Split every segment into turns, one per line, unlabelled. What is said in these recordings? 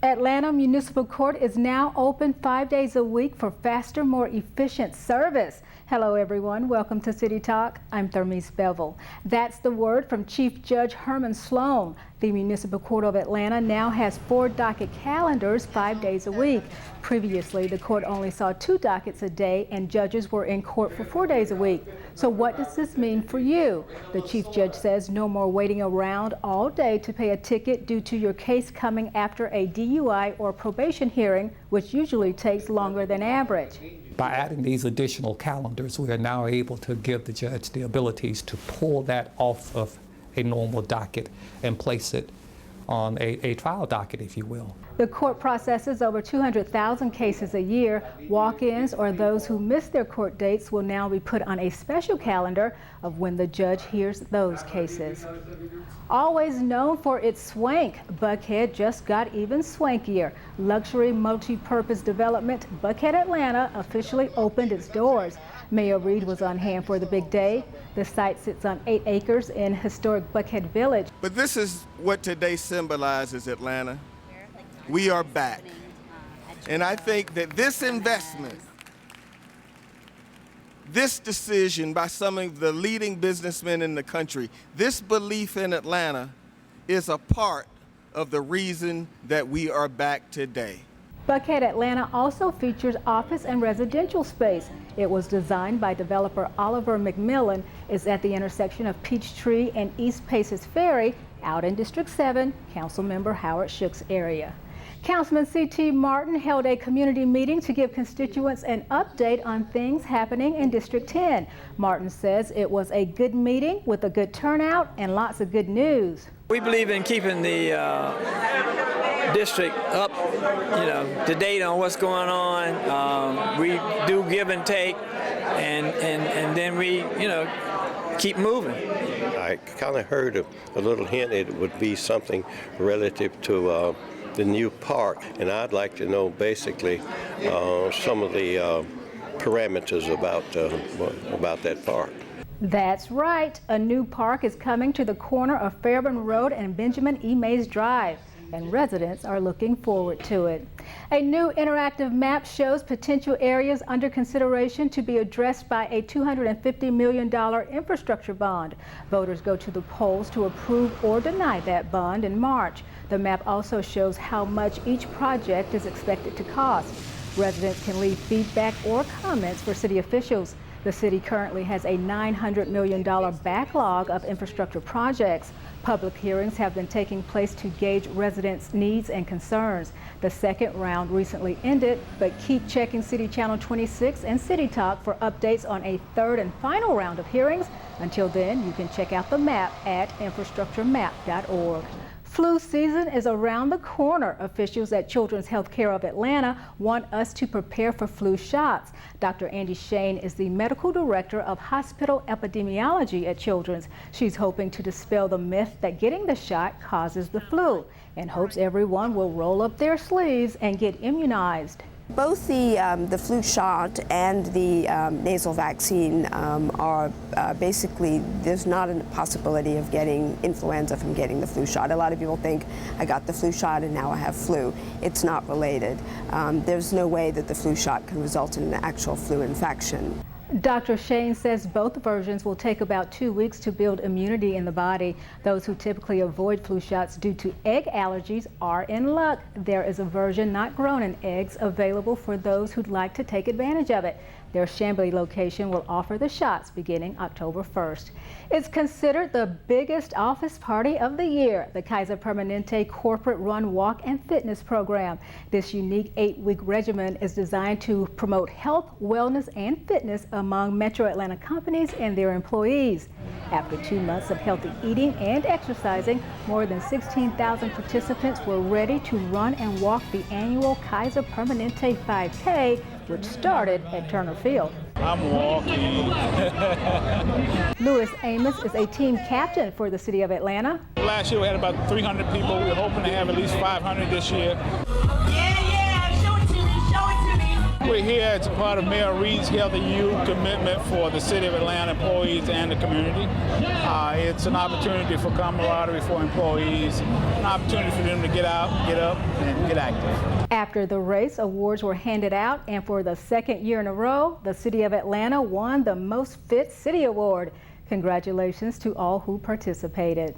Atlanta Municipal Court is now open 5 days a week for faster, more efficient service. Hello everyone, welcome to City Talk. I'm Thermise Bevel. That's the word from Chief Judge Herman Sloan. The Municipal Court of Atlanta now has 4 docket calendars 5 days a week. Previously, the court only saw 2 dockets a day and judges were in court for 4 days a week. So what does this mean for you? The Chief Judge says no more waiting around all day to pay a ticket due to your case coming after a DUI or probation hearing, which usually takes longer than average.
By adding these additional calendars, we are now able to give the judge the abilities to pull that off of a normal docket and place it on a trial docket, if you will.
The court processes over 200,000 cases a year. Walk-ins or those who miss their court dates will now be put on a special calendar of when the judge hears those cases. Always known for its swank, Buckhead just got even swankier. Luxury multi-purpose development Buckhead Atlanta officially opened its doors. Mayor Reed was on hand for the big day. The site sits on 8 acres in historic Buckhead Village.
But this is what today symbolizes Atlanta. We are back. And I think that this investment, this decision by some of the leading businessmen in the country, this belief in Atlanta is a part of the reason that we are back today.
Buckhead Atlanta also features office and residential space. It was designed by developer Oliver McMillan. It's at the intersection of Peachtree and East Paces Ferry out in District 7, Councilmember Howard Shook's area. Councilman C.T. Martin held a community meeting to give constituents an update on things happening in District 10. Martin says it was a good meeting with a good turnout and lots of good news.
We believe in keeping the district up, to date on what's going on. We do give and take, and then we, keep moving.
I kind of heard a little hint it would be something relative to the new park, and I'd like to know basically some of the parameters about that park.
That's right. A new park is coming to the corner of Fairburn Road and Benjamin E. Mays Drive, and residents are looking forward to it. A new interactive map shows potential areas under consideration to be addressed by a $250 million infrastructure bond. Voters go to the polls to approve or deny that bond in March. The map also shows how much each project is expected to cost. Residents can leave feedback or comments for city officials. The city currently has a $900 million backlog of infrastructure projects. Public hearings have been taking place to gauge residents' needs and concerns. The second round recently ended, but keep checking City Channel 26 and City Talk for updates on a third and final round of hearings. Until then, you can check out the map at infrastructuremap.org. Flu season is around the corner. Officials at Children's Healthcare of Atlanta want us to prepare for flu shots. Dr. Andy Shane is the medical director of hospital epidemiology at Children's. She's hoping to dispel the myth that getting the shot causes the flu and hopes everyone will roll up their sleeves and get immunized.
Both the flu shot and the nasal vaccine are basically, there's not a possibility of getting influenza from getting the flu shot. A lot of people think I got the flu shot and now I have flu. It's not related. There's no way that the flu shot can result in an actual flu infection.
Dr. Shane says both versions will take about 2 weeks to build immunity in the body. Those who typically avoid flu shots due to egg allergies are in luck. There is a version not grown in eggs available for those who'd like to take advantage of it. Their Chambly location will offer the shots beginning October 1st. It's considered the biggest office party of the year, the Kaiser Permanente Corporate Run Walk and Fitness Program. This unique 8-week regimen is designed to promote health, wellness, and fitness among Metro Atlanta companies and their employees. After 2 months of healthy eating and exercising, more than 16,000 participants were ready to run and walk the annual Kaiser Permanente 5K, which started at Turner Field.
I'm walking.
Louis Amos is a team captain for the city of Atlanta.
Last year we had about 300 people. We're hoping to have at least 500 this year.
Yeah, show it to me, show it to me.
We're here as a part of Mayor Reed's Healthy Youth commitment for the City of Atlanta employees and the community. It's an opportunity for camaraderie for employees, an opportunity for them to get out, get up, and get active.
After the race, awards were handed out, and for the second year in a row, the City of Atlanta won the Most Fit City Award. Congratulations to all who participated.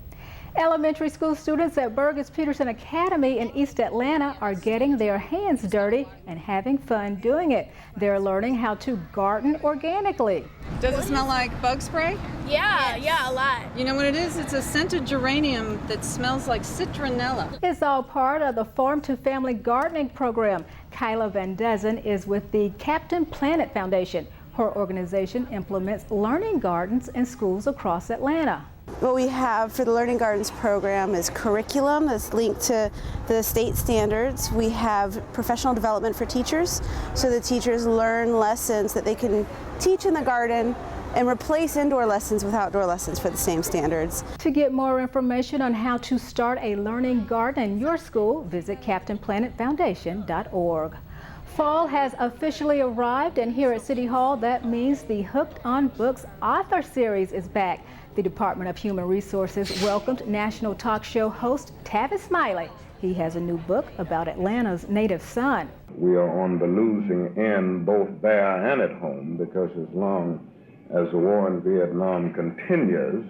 Elementary school students at Burgess-Peterson Academy in East Atlanta are getting their hands dirty and having fun doing it. They're learning how to garden organically.
Does it smell like bug spray?
Yeah, a lot.
You know what it is? It's a scented geranium that smells like citronella.
It's all part of the Farm to Family Gardening Program. Kyla Van Dezen is with the Captain Planet Foundation. Her organization implements learning gardens in schools across Atlanta.
What we have for the Learning Gardens program is curriculum that's linked to the state standards. We have professional development for teachers, so the teachers learn lessons that they can teach in the garden and replace indoor lessons with outdoor lessons for the same standards.
To get more information on how to start a learning garden in your school, visit CaptainPlanetFoundation.org. Fall has officially arrived, and here at City Hall, that means the Hooked on Books author series is back. The Department of Human Resources welcomed national talk show host Tavis Smiley. He has a new book about Atlanta's native son.
We are on the losing end, both there and at home, because as long as the war in Vietnam continues,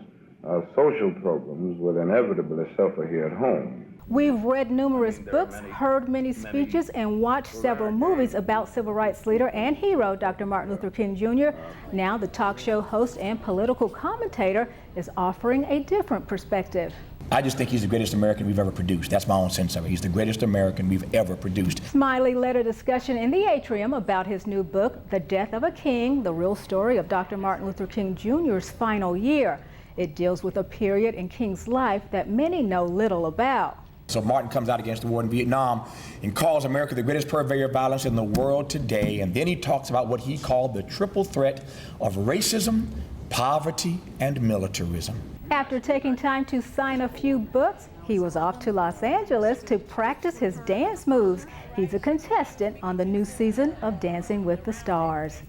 social programs will inevitably suffer here at home.
We've read numerous books, heard many speeches, and watched several movies about civil rights leader and hero Dr. Martin Luther King Jr. Now the talk show host and political commentator is offering a different perspective.
I just think he's the greatest American we've ever produced. That's my own sense of it. He's the greatest American we've ever produced.
Smiley led a discussion in the atrium about his new book, The Death of a King, the real story of Dr. Martin Luther King Jr.'s final year. It deals with a period in King's life that many know little about.
So Martin comes out against the war in Vietnam and calls America the greatest purveyor of violence in the world today. And then he talks about what he called the triple threat of racism, poverty, and militarism.
After taking time to sign a few books, he was off to Los Angeles to practice his dance moves. He's a contestant on the new season of Dancing with the Stars.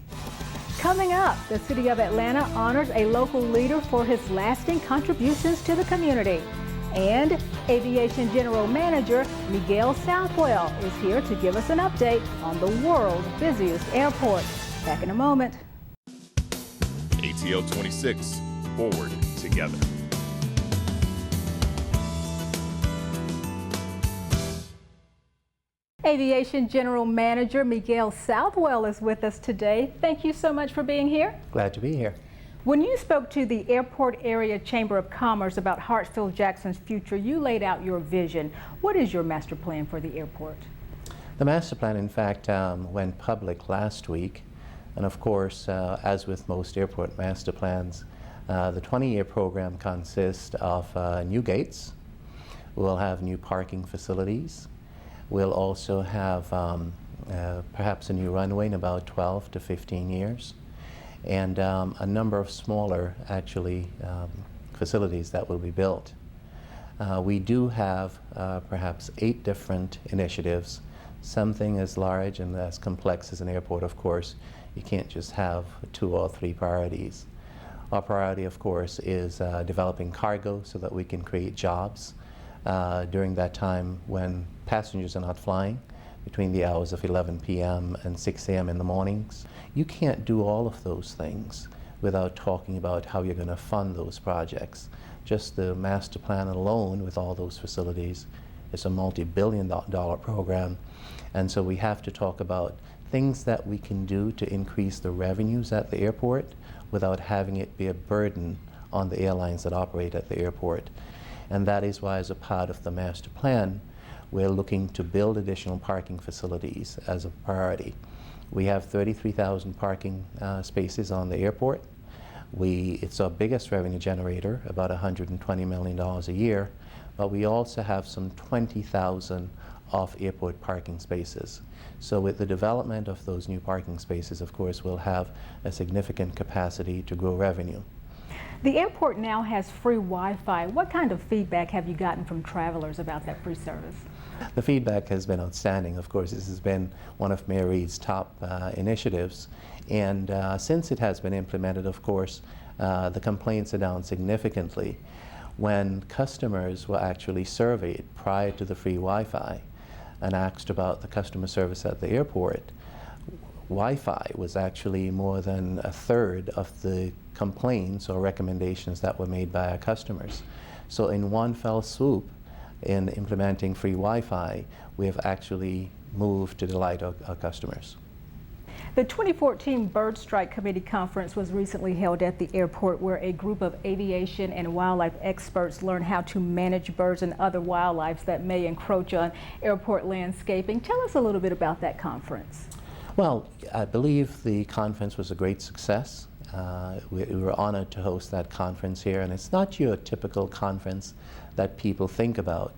Coming up, the City of Atlanta honors a local leader for his lasting contributions to the community. And Aviation General Manager Miguel Southwell is here to give us an update on the world's busiest airport. Back in a moment.
ATL 26, forward together.
Aviation General Manager Miguel Southwell is with us today. Thank you so much for being here.
Glad to be here.
When you spoke to the Airport Area Chamber of Commerce about Hartsfield-Jackson's future, you laid out your vision. What is your master plan for the airport?
The master plan, in fact, went public last week. And of course, as with most airport master plans, the 20-year program consists of new gates. We'll have new parking facilities. We'll also have perhaps a new runway in about 12 to 15 years. And a number of smaller, actually, facilities that will be built. We do have perhaps 8 different initiatives, something as large and as complex as an airport, of course. You can't just have 2 or 3 priorities. Our priority, of course, is developing cargo so that we can create jobs during that time when passengers are not flying, between the hours of 11 p.m. and 6 a.m. in the mornings. You can't do all of those things without talking about how you're going to fund those projects. Just the master plan alone with all those facilities is a multi-billion-dollar program. And so we have to talk about things that we can do to increase the revenues at the airport without having it be a burden on the airlines that operate at the airport. And that is why, as a part of the master plan, we're looking to build additional parking facilities as a priority. We have 33,000 parking spaces on the airport. It's our biggest revenue generator, about $120 million a year, but we also have some 20,000 off-airport parking spaces. So with the development of those new parking spaces, of course, we'll have a significant capacity to grow revenue.
The airport now has free Wi-Fi. What kind of feedback have you gotten from travelers about that free service?
The feedback has been outstanding. Of course, this has been one of Mayor Reed's top initiatives. And since it has been implemented, of course, the complaints are down significantly. When customers were actually surveyed prior to the free Wi-Fi and asked about the customer service at the airport, Wi-Fi was actually more than a third of the complaints or recommendations that were made by our customers. So in one fell swoop, in implementing free Wi-Fi, we have actually moved to delight our customers.
The 2014 Bird Strike Committee Conference was recently held at the airport, where a group of aviation and wildlife experts learned how to manage birds and other wildlife that may encroach on airport landscaping. Tell us a little bit about that conference.
Well, I believe the conference was a great success. We were honored to host that conference here, and it's not your typical conference that people think about.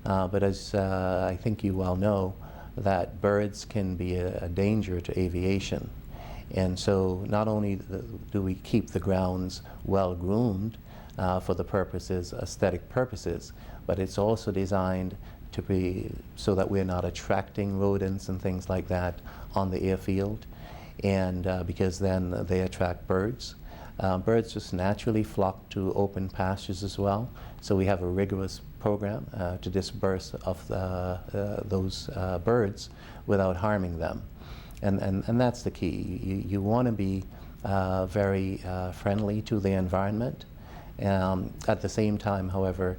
But as I think you well know, that birds can be a danger to aviation. And so not only do we keep the grounds well groomed for the purposes, aesthetic purposes, but it's also designed to be so that we're not attracting rodents and things like that on the airfield, and because then they attract birds. Birds just naturally flock to open pastures as well, so we have a rigorous program to disperse of those birds without harming them. And that's the key. You want to be very friendly to the environment. At the same time, however,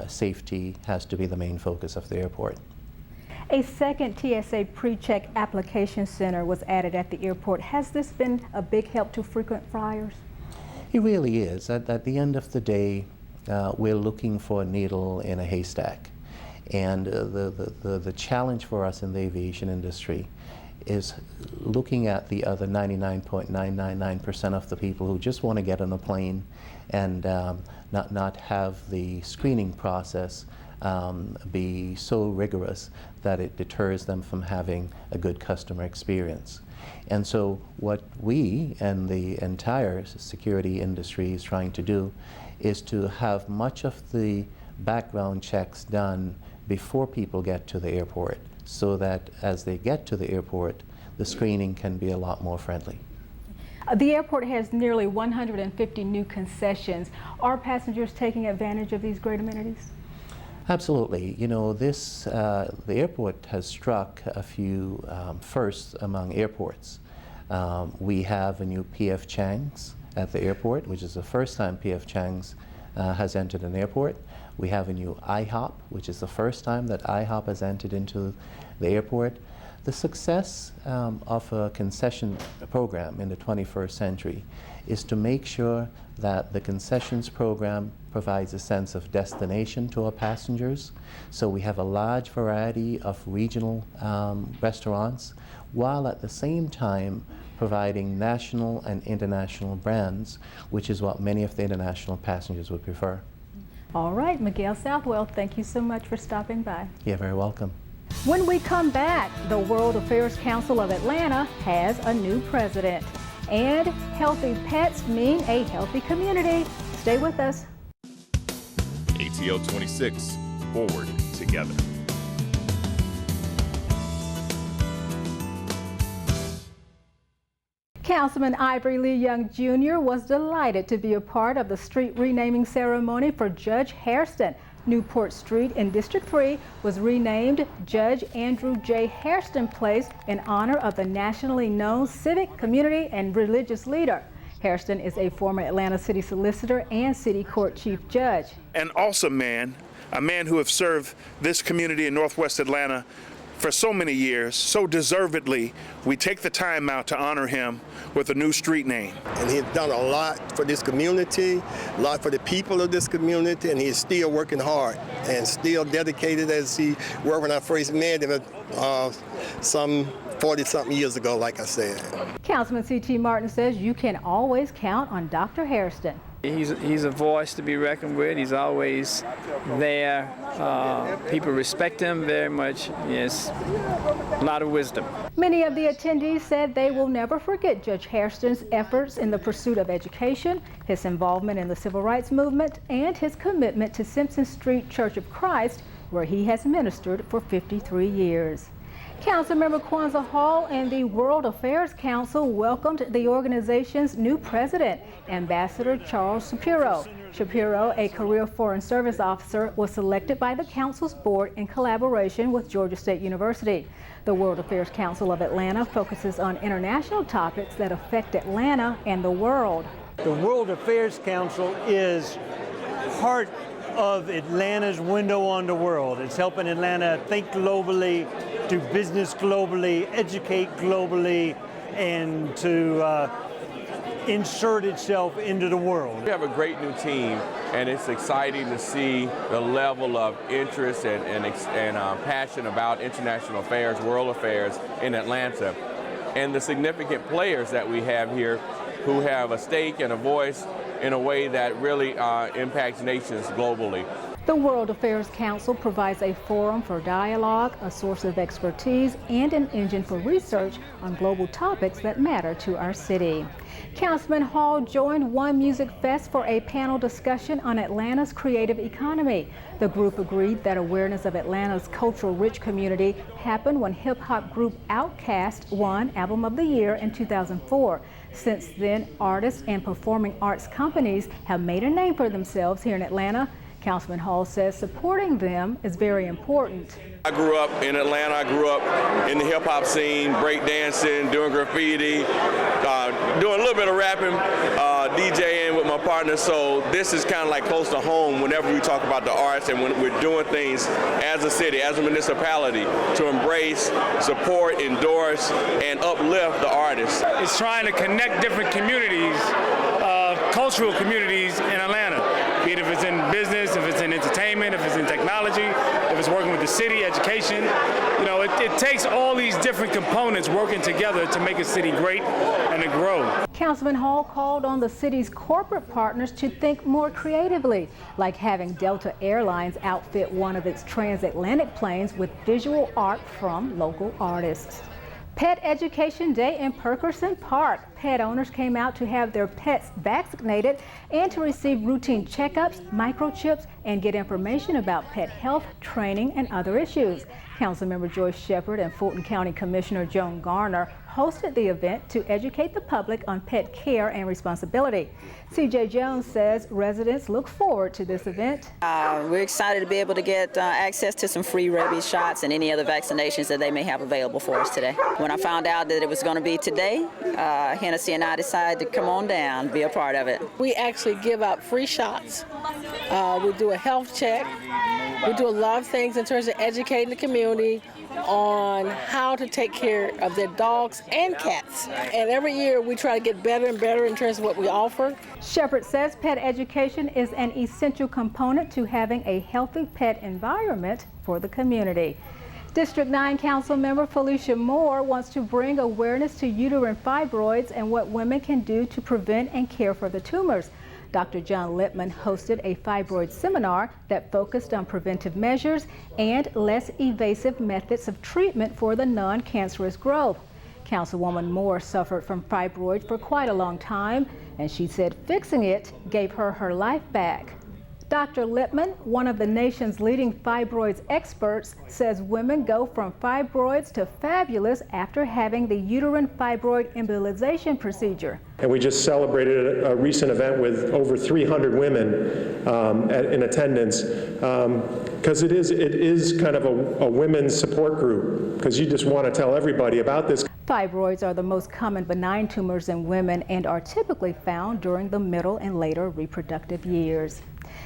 safety has to be the main focus of the airport.
A second TSA pre-check application center was added at the airport. Has this been a big help to frequent flyers?
It really is. At the end of the day, we're looking for a needle in a haystack. And the challenge for us in the aviation industry is looking at the other 99.999% of the people who just want to get on a plane and not have the screening process be so rigorous that it deters them from having a good customer experience. And so what we and the entire security industry is trying to do is to have much of the background checks done before people get to the airport, so that as they get to the airport, the screening can be a lot more friendly.
The airport has nearly 150 new concessions. Are passengers taking advantage of these great amenities?
Absolutely. You know, the airport has struck a few firsts among airports. We have a new P.F. Chang's at the airport, which is the first time P.F. Chang's has entered an airport. We have a new IHOP, which is the first time that IHOP has entered into the airport. The success of a concession program in the 21st century is to make sure that the concessions program provides a sense of destination to our passengers. So we have a large variety of regional restaurants, while at the same time providing national and international brands, which is what many of the international passengers would prefer.
All right, Miguel Southwell, thank you so much for stopping by.
You're very welcome.
When we come back, the World Affairs Council of Atlanta has a new president. And healthy pets mean a healthy community. Stay with us.
ATL 26, forward together.
Councilman Ivory Lee Young Jr. was delighted to be a part of the street renaming ceremony for Judge Hairston. Newport Street in District 3 was renamed Judge Andrew J. Hairston Place in honor of the nationally known civic, community, and religious leader. Hairston is a former Atlanta City Solicitor and City Court Chief Judge.
An awesome man, a man who has served this community in Northwest Atlanta for so many years, so deservedly. We take the time out to honor him with a new street name.
And he's done a lot for this community, a lot for the people of this community, and he's still working hard and still dedicated as he were when I first met him some 40-something years ago, like I said.
Councilman C.T. Martin says you can always count on Dr. Hairston.
He's a voice to be reckoned with. He's always there. People respect him very much. Yes, a lot of wisdom.
Many of the attendees said they will never forget Judge Hairston's efforts in the pursuit of education, his involvement in the civil rights movement, and his commitment to Simpson Street Church of Christ where he has ministered for 53 years. Councilmember Kwanzaa Hall and the World Affairs Council welcomed the organization's new president, Ambassador Charles Shapiro. Shapiro, a career Foreign Service officer, was selected by the council's board in collaboration with Georgia State University. The World Affairs Council of Atlanta focuses on international topics that affect Atlanta and the world.
The World Affairs Council is part of Atlanta's window on the world. It's helping Atlanta think globally, do business globally, educate globally, and to insert itself into the world.
We have a great new team, and it's exciting to see the level of interest and passion about international affairs, world affairs in Atlanta, and the significant players that we have here who have a stake and a voice in a way that really impacts nations globally.
The World Affairs Council provides a forum for dialogue, a source of expertise, and an engine for research on global topics that matter to our city. Councilman Hall joined One Music Fest for a panel discussion on Atlanta's creative economy. The group agreed that awareness of Atlanta's cultural-rich community happened when hip-hop group Outkast won Album of the Year in 2004. Since then, artists and performing arts companies have made a name for themselves here in Atlanta. Councilman Hall says supporting them is very important.
I grew up in Atlanta. I grew up in the hip-hop scene, breakdancing, doing graffiti, doing a little bit of rapping, DJing with my partner. So this is kind of like close to home whenever we talk about the arts and when we're doing things as a city, as a municipality, to embrace, support, endorse, and uplift the artists.
It's trying to connect different communities, cultural communities in Atlanta. Be it if it's in business, if it's in entertainment, if it's in technology, if it's working with the city, education. You know, it takes all these different components working together to make a city great and to grow.
Councilman Hall called on the city's corporate partners to think more creatively, like having Delta Airlines outfit one of its transatlantic planes with visual art from local artists. Pet Education Day in Perkerson Park. Pet owners came out to have their pets vaccinated and to receive routine checkups, microchips, and get information about pet health, training, and other issues. Councilmember Joyce Shepard and Fulton County Commissioner Joan Garner hosted the event to educate the public on pet care and responsibility. CJ Jones says residents look forward to this event.
We're excited to be able to get access to some free rabies shots and any other vaccinations that they may have available for us today. When I found out that it was going to be today, Hennessy and I decided to come on down, be a part of it.
We actually give out free shots. We do a health check. We do a lot of things in terms of educating the community on how to take care of their dogs and cats. And every year we try to get better and better in terms of what we offer.
Shepard says pet education is an essential component to having a healthy pet environment for the community. District 9 Council member Felicia Moore wants to bring awareness to uterine fibroids and what women can do to prevent and care for the tumors. Dr. John Lippman hosted a fibroid seminar that focused on preventive measures and less evasive methods of treatment for the non-cancerous growth. Councilwoman Moore suffered from fibroids for quite a long time, and she said fixing it gave her her life back. Dr. Lippman, one of the nation's leading fibroids experts, says women go from fibroids to fabulous after having the uterine fibroid embolization procedure.
And we just celebrated a recent event with over 300 women in attendance, because it is kind of a women's support group, because you just want to tell everybody about this.
Fibroids are the most common benign tumors in women and are typically found during the middle and later reproductive years.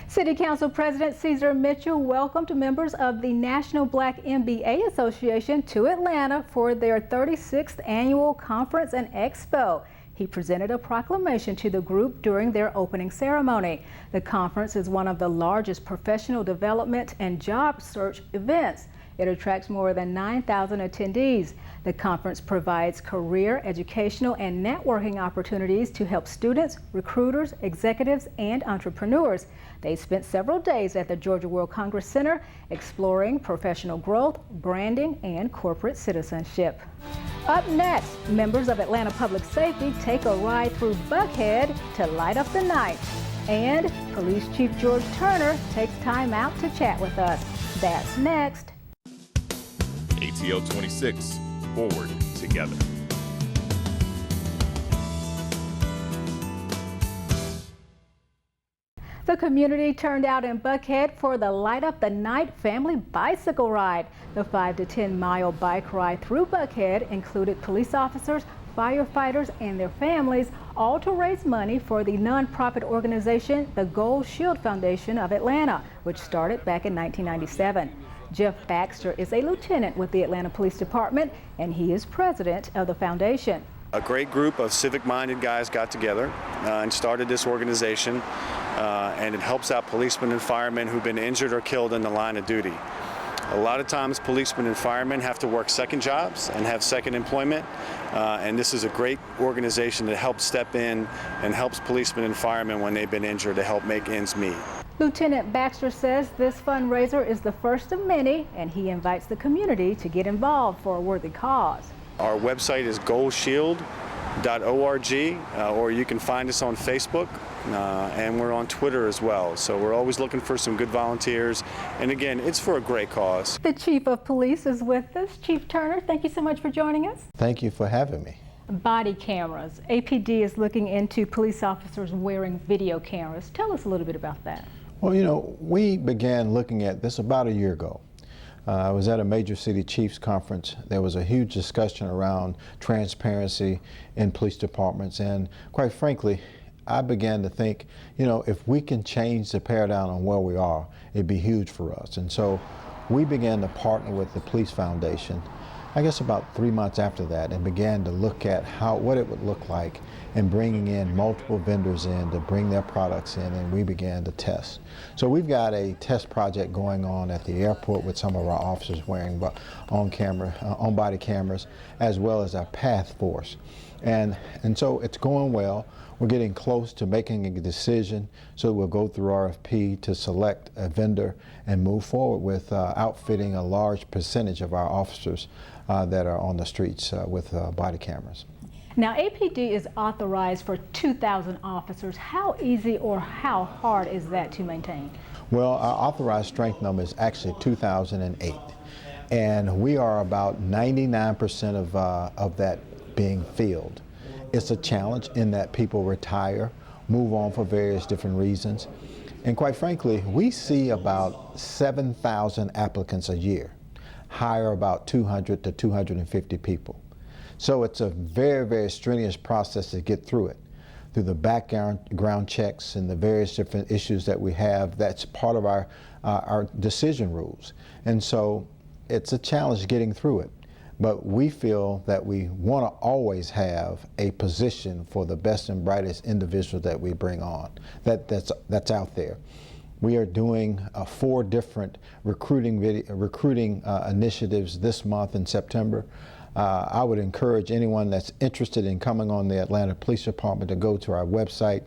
City Council President Cesar Mitchell welcomed members of the National Black MBA Association to Atlanta for their 36th annual conference and expo. He presented a proclamation to the group during their opening ceremony. The conference is one of the largest professional development and job search events. It attracts more than 9,000 attendees. The conference provides career, educational, and networking opportunities to help students, recruiters, executives, and entrepreneurs. They spent several days at the Georgia World Congress Center exploring professional growth, branding, and corporate citizenship. Up next, members of Atlanta Public Safety take a ride through Buckhead to light up the night. And Police Chief George Turner takes time out to chat with us. That's next.
ATL 26, forward together.
The community turned out in Buckhead for the Light Up the Night family bicycle ride. The 5 to 10 mile bike ride through Buckhead included police officers, firefighters, and their families, all to raise money for the nonprofit organization, the Gold Shield Foundation of Atlanta, which started back in 1997. Jeff Baxter is a lieutenant with the Atlanta Police Department, and he is president of the foundation.
A great group of civic-minded guys got together and started this organization, and it helps out policemen and firemen who've been injured or killed in the line of duty. A lot of times policemen and firemen have to work second jobs and have second employment, and this is a great organization that helps step in and helps policemen and firemen when they've been injured to help make ends meet.
Lieutenant Baxter says this fundraiser is the first of many, and he invites the community to get involved for a worthy cause.
Our website is goldshield.org, or you can find us on Facebook, and we're on Twitter as well. So we're always looking for some good volunteers, and again, it's for a great cause.
The Chief of Police is with us. Chief Turner, thank you so much for joining us.
Thank you for having me.
Body cameras. APD is looking into police officers wearing video cameras. Tell us a little bit about that.
Well, you know, we began looking at this about a year ago. I was at a major city chiefs conference. There was a huge discussion around transparency in police departments, and quite frankly, I began to think, you know, if we can change the paradigm on where we are, it'd be huge for us. And so we began to partner with the Police Foundation, I guess about 3 months after that, and began to look at what it would look like and bringing in multiple vendors in to bring their products in, and we began to test. So we've got a test project going on at the airport with some of our officers wearing on-body cameras, as well as our path force. And so it's going well. We're getting close to making a decision, so we'll go through RFP to select a vendor and move forward with outfitting a large percentage of our officers that are on the streets with body cameras.
Now, APD is authorized for 2,000 officers. How easy or how hard is that to maintain?
Well, our authorized strength number is actually 2,008, and we are about 99% of that being filled. It's a challenge in that people retire, move on for various different reasons, and quite frankly, we see about 7,000 applicants a year, hire about 200 to 250 people. So it's a very, very strenuous process to get through it. Through the background checks and the various different issues that we have, that's part of our decision rules. And so it's a challenge getting through it. But we feel that we want to always have a position for the best and brightest individual that we bring on, that's out there. We are doing 4 different recruiting initiatives this month in September. I would encourage anyone that's interested in coming on the Atlanta Police Department to go to our website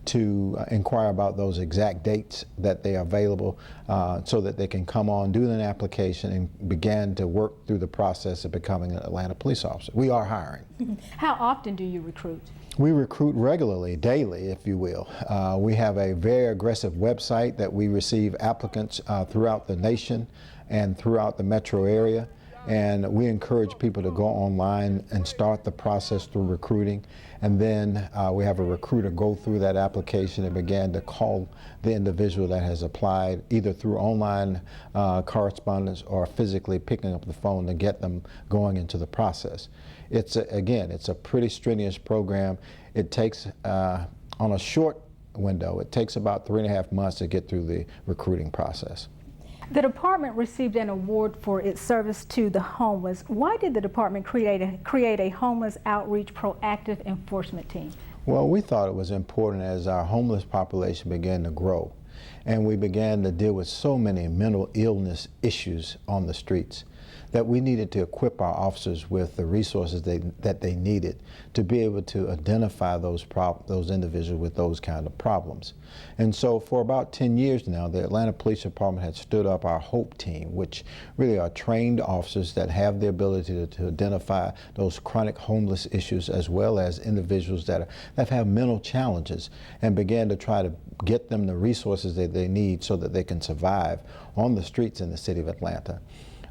to inquire about those exact dates that they are available so that they can come on, do an application, and begin to work through the process of becoming an Atlanta police officer. We are hiring.
How often do you recruit?
We recruit regularly, daily, if you will. We have a very aggressive website that we receive applicants throughout the nation and throughout the metro area. And we encourage people to go online and start the process through recruiting. And then we have a recruiter go through that application and begin to call the individual that has applied, either through online correspondence or physically picking up the phone to get them going into the process. Again, it's a pretty strenuous program. It takes, on a short window, it takes about 3.5 months to get through the recruiting process.
The department received an award for its service to the homeless. Why did the department create a homeless outreach proactive enforcement team?
Well, we thought it was important as our homeless population began to grow and we began to deal with so many mental illness issues on the streets that we needed to equip our officers with the resources that they needed to be able to identify those individuals with those kind of problems. And so for about 10 years now, the Atlanta Police Department has stood up our HOPE team, which really are trained officers that have the ability to identify those chronic homeless issues as well as individuals that have mental challenges, and began to try to get them the resources that they need so that they can survive on the streets in the city of Atlanta.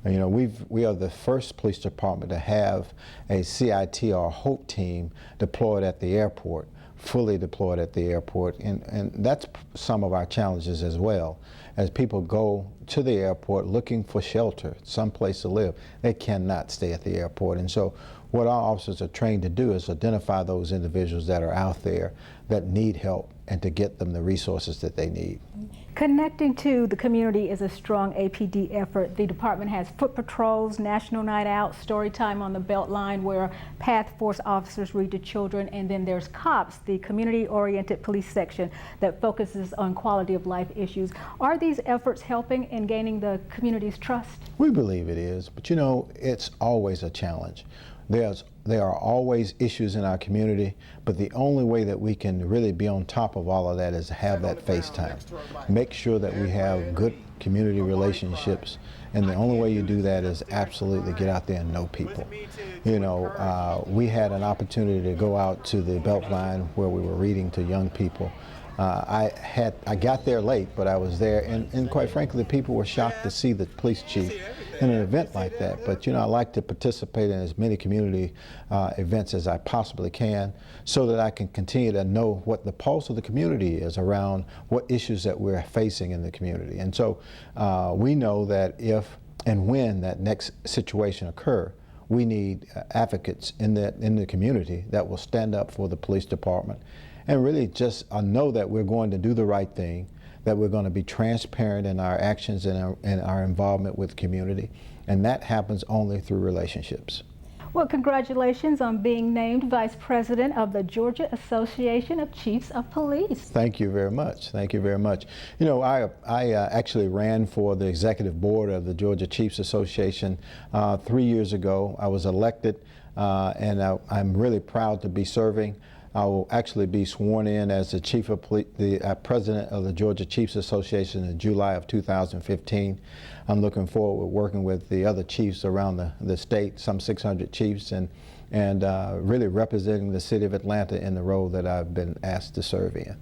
You know, we are the first police department to have a CIT or HOPE team deployed at the airport, fully deployed at the airport, and that's some of our challenges as well. As people go to the airport looking for shelter, someplace to live, they cannot stay at the airport. And so what our officers are trained to do is identify those individuals that are out there that need help and to get them the resources that they need.
Connecting to the community is a strong APD effort. The department has foot patrols, National Night Out, Story Time on the Beltline, where Path Force officers read to children, and then there's COPS, the community-oriented police section that focuses on quality of life issues. Are these efforts helping in gaining the community's trust?
We believe it is, but you know, it's always a challenge. There are always issues in our community, but the only way that we can really be on top of all of that is to have that face time. Make sure that we have good community relationships, and the only way you do that is absolutely get out there and know people. You know, we had an opportunity to go out to the Beltline where we were reading to young people. I got there late, but I was there, and quite frankly, the people were shocked to see the police chief in an event like that. But you know, I like to participate in as many community events as I possibly can, so that I can continue to know what the pulse of the community is around what issues that we're facing in the community. And so we know that if and when that next situation occurs, we need advocates in the community that will stand up for the police department and really just know that we're going to do the right thing, that we're going to be transparent in our actions and our involvement with the community, and that happens only through relationships.
Well, congratulations on being named Vice President of the Georgia Association of Chiefs of Police.
Thank you very much. Thank you very much. You know, I actually ran for the executive board of the Georgia Chiefs Association 3 years ago. I was elected, and I'm really proud to be serving. I will actually be sworn in as the chief of the president of the Georgia Chiefs Association in July of 2015. I'm looking forward to working with the other chiefs around the state, some 600 chiefs, and really representing the city of Atlanta in the role that I've been asked to serve in.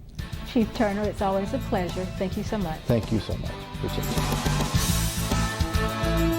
Chief Turner, it's always a pleasure. Thank you so much.
Thank you so much. Appreciate it.